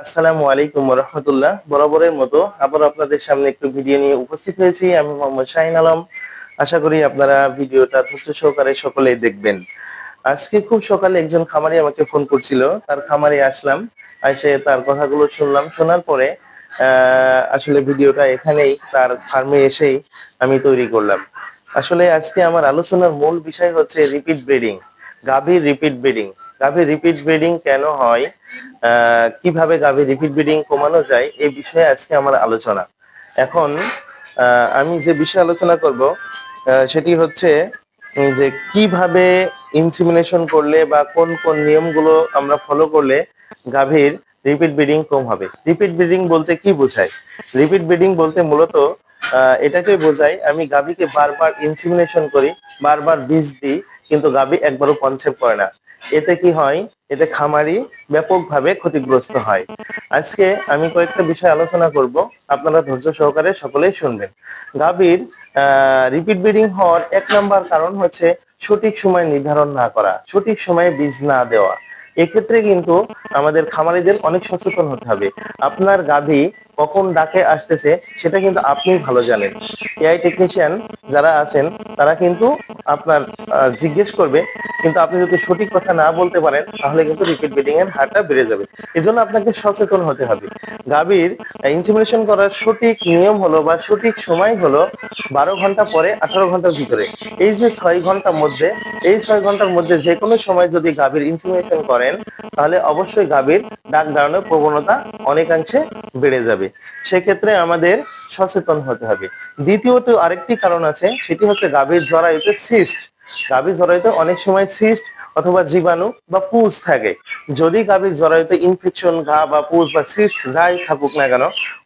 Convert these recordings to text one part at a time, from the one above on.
আসসালামু আলাইকুম ওয়া রাহমাতুল্লাহ। বরাবরের মতো আবার আপনাদের সামনে একটু ভিডিও নিয়ে উপস্থিত হয়েছি। আমি মোহাম্মদ শাহিন আলম। আশা করি আপনারা ভিডিওটা ধৈর্য সহকারে সকলেই দেখবেন। আজকে খুব সকালে একজন খামারি আমাকে ফোন করছিল। তার খামারে আসলাম। এসে তার কথাগুলো শুনলাম। শোনার পরে আসলে ভিডিওটা এখানেই তার ফার্মে এসেই আমি তৈরি করলাম। আসলে আজকে আমার আলোচনার মূল বিষয় হচ্ছে রিপিট ব্রিডিং। গাভীর রিপিট ব্রিডিং। গাভীর রিপিট ব্রিডিং কেন হয়? কিভাবে গাভীর রিপিট ব্রিডিং কমানো যায়? এই বিষয়ে আজকে আমার আলোচনা। এখন আমি যে বিষয়ে আলোচনা করব সেটি হচ্ছে যে কিভাবে ইনসিমিনেশন করলে বা কোন কোন নিয়মগুলো আমরা ফলো করলে গাভীর রিপিট ব্রিডিং কম হবে। রিপিট ব্রিডিং বলতে কি বোঝায়? রিপিট ব্রিডিং বলতে মূলত এটাকে বোঝায় আমি গাভীকে বারবার ইনসিমিনেশন করি, বারবার বীজ দিই, কিন্তু গাভী একবারও কনসেপ্ট করে না। এতে কি হয়? এতে খামারি ব্যাপকভাবে ক্ষতিগ্রস্ত হয়। আজকে আমি কয়েকটা বিষয় আলোচনা করব, আপনারা ধৈর্য সহকারে সকলেই শুনবেন। গাভীর রিপিট ব্রিডিং হওয়ার এক নাম্বার কারণ হচ্ছে সঠিক সময় নির্ধারণ না করা, সঠিক সময়ে বীজ না দেওয়া। এক্ষেত্রে কিন্তু আমাদের খামারিদের অনেক সচেতন হতে হবে। আপনার গাভী কখন ডাকে আসতেছে সেটা কিন্তু আপনি ভালো জানেন। এআই টেকনিশিয়ান যারা আছেন তারা কিন্তু আপনার জিজ্ঞেস করবে, কিন্তু আপনি যদি সঠিক কথা না বলতে পারেন তাহলে কিন্তু রিপিট ব্রিডিং এর হারটা বেড়ে যাবে। এজন্য আপনাকে সচেতন হতে হবে। গাভীর ইনসেমিনেশন করার সঠিক নিয়ম হলো বা সঠিক সময় হলো 12 ঘন্টা পরে 18 ঘন্টার ভিতরে। এই যে 6 ঘন্টার মধ্যে, এই 6 ঘন্টার মধ্যে যে কোনো সময় যদি গাভীর ইনসেমিনেশন করেন তাহলে অবশ্যই গাভীর ডাক দাঁড়ানোর প্রবণতা অনেকাংশে বেড়ে যাবে। সেক্ষেত্রে আমাদের সচেতন হতে হবে। দ্বিতীয়ত আরেকটি কারণ আছে, সেটি হচ্ছে গাভীর জরায়ুতে সিস্ট। গাভীর জরায়ুতে অনেক সময় সিস্ট অথবা জীবাণু বা পুঁজ থাকে। যদি গাভীর জরায়ুতে ইনফেকশন, ঘা বা পুঁজ বা সিস্ট যাই থাকুক না কেন,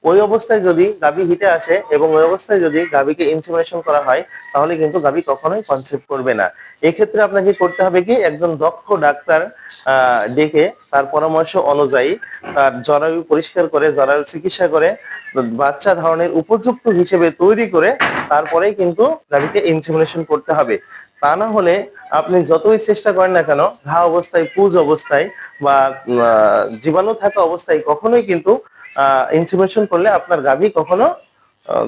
ওই অবস্থায় যদি গাভী হিটে আসে এবং ওই অবস্থায় যদি গাভীকে ইনসেমিনেশন করা হয় তাহলে কিন্তু গাভী কখনোই কনসেপ্ট করবে না। এক্ষেত্রে আপনাকে করতে হবে কি, একজন দক্ষ ডাক্তার ডেকে তার পরামর্শ অনুযায়ী তার জরায়ু পরিষ্কার করে, জরায়ু চিকিৎসা করে, বাচ্চা ধারণের উপযুক্ত হিসেবে তৈরি করে তারপরেই কিন্তু গাভীকে ইনসেমিনেশন করতে হবে। তা না হলে আপনি যতই চেষ্টা করেন না কেন, ঘা অবস্থায়, পুঁজ অবস্থায় বা জীবাণু থাকা অবস্থায় কখনোই কিন্তু ইনসেমিনেশন করলে আপনার গাভী কখনো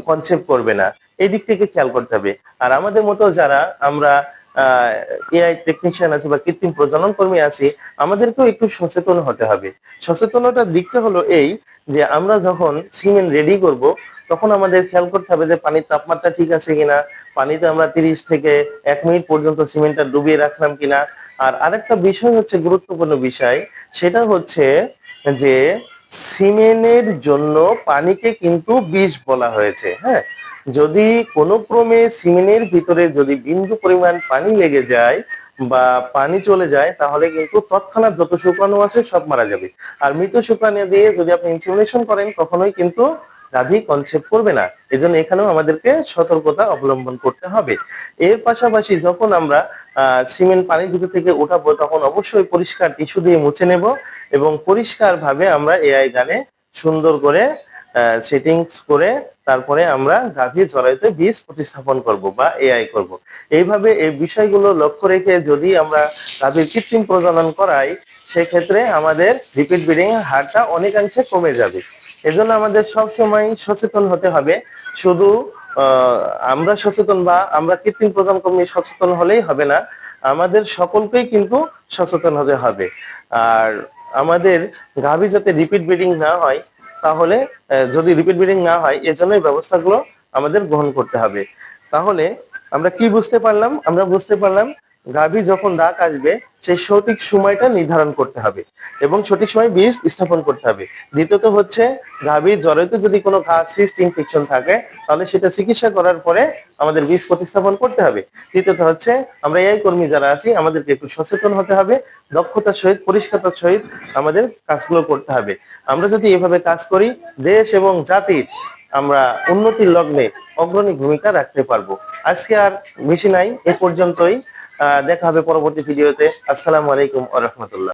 কনসেপ্ট করবে না। এই দিক থেকে খেয়াল করতে হবে। আর আমাদের মতো যারা আমরা এআই টেকনিশিয়ান আছি বা কৃত্রিম প্রজনন কর্মী আছি, আমাদেরকেও একটু সচেতন হতে হবে। সচেতনতার দিকটা হলো এই যে আমরা যখন সিমেন্ট রেডি করব তখন আমাদের খেয়াল করতে হবে যে পানির তাপমাত্রা ঠিক আছে কিনা, পানিতে আমরা 30 থেকে 1 মিনিট পর্যন্ত সিমেন্টটা ডুবিয়ে রাখলাম কিনা। আর আরেকটা বিষয় হচ্ছে গুরুত্বপূর্ণ বিষয়, সেটা হচ্ছে যে সিমেন্টের জন্য পানিকে কিন্তু বিষ বলা হয়েছে। হ্যাঁ, যদি কোনো ক্রমে সিমেন্টের ভিতরে যদি বিন্দু পরিমাণ পানি লেগে যায় বা পানি চলে যায় তাহলে কিন্তু তৎক্ষণাৎ যত শুক্রাণু আছে সব মারা যাবে। আর মৃত শুক্রাণু দিয়ে যদি আপনি ইনসেমিনেশন করেন কখনোই কিন্তু গাভী কনসেপ্ট করবে না। এজন্য এখানেও আমাদেরকে সতর্কতা অবলম্বন করতে হবে। এর পাশাপাশি যখন আমরা সিমেন্ট পানির ভিতর থেকে উঠাবো তখন অবশ্যই পরিষ্কার টিস্যু দিয়ে মুছে নেব এবং পরিষ্কার ভাবে আমরা এআই গানে সুন্দর করে সেটিংস করে তারপরে আমরা গাভীর জরায়ুতে বীজ প্রতিস্থাপন করব বা এআই করব। এইভাবে এই বিষয়গুলো লক্ষ্য রেখে যদি আমরা গাভীর কৃত্রিম প্রজনন করাই সেক্ষেত্রে আমাদের রিপিট ব্রিডিং এর হারটা অনেকাংশে কমে যাবে। এজন্য আমাদের সব সময় সচেতন হতে হবে। শুধু আমরা সচেতন বা আমরা কৃত্রিম প্রজনন কর্মী সচেতন হলেই হবে না, আমাদের সকলকেই কিন্তু সচেতন হতে হবে। আর আমাদের গাভী যাতে রিপিট ব্রিডিং না হয় তাহলে যদি রিপিট ব্রিডিং না হয় এজন্যই ব্যবস্থাগুলো আমাদের গ্রহণ করতে হবে। তাহলে আমরা কি বুঝতে পারলাম? আমরা বুঝতে পারলাম গাভী যখন ডাক আসবে সেই সঠিক সময়টা নির্ধারণ করতে হবে এবং সঠিক সময় বীজ স্থাপন করতে হবে। দ্বিতীয়ত হচ্ছে গাভীর জরায়ুতে যদি কোনো ঘা, সিস্ট, ইনফেকশন থাকে তাহলে সেটা চিকিৎসা করার পরে আমাদের বীজ প্রতিস্থাপন করতে হবে। তৃতীয়ত হচ্ছে আমরা এই কর্মী যারা আছি আমাদেরকে একটু সচেতন হতে হবে, দক্ষতার সহিত, পরিষ্কারতার সহিত আমাদের কাজগুলো করতে হবে। আমরা যদি এভাবে কাজ করি দেশ এবং জাতির আমরা উন্নতির লগ্নে অগ্রণী ভূমিকা রাখতে পারবো। আজকে আর বেশি নাই, এ পর্যন্তই। দেখা হবে পরবর্তী ভিডিওতে। আসসালামু আলাইকুম ওয়া রাহমাতুল্লাহ।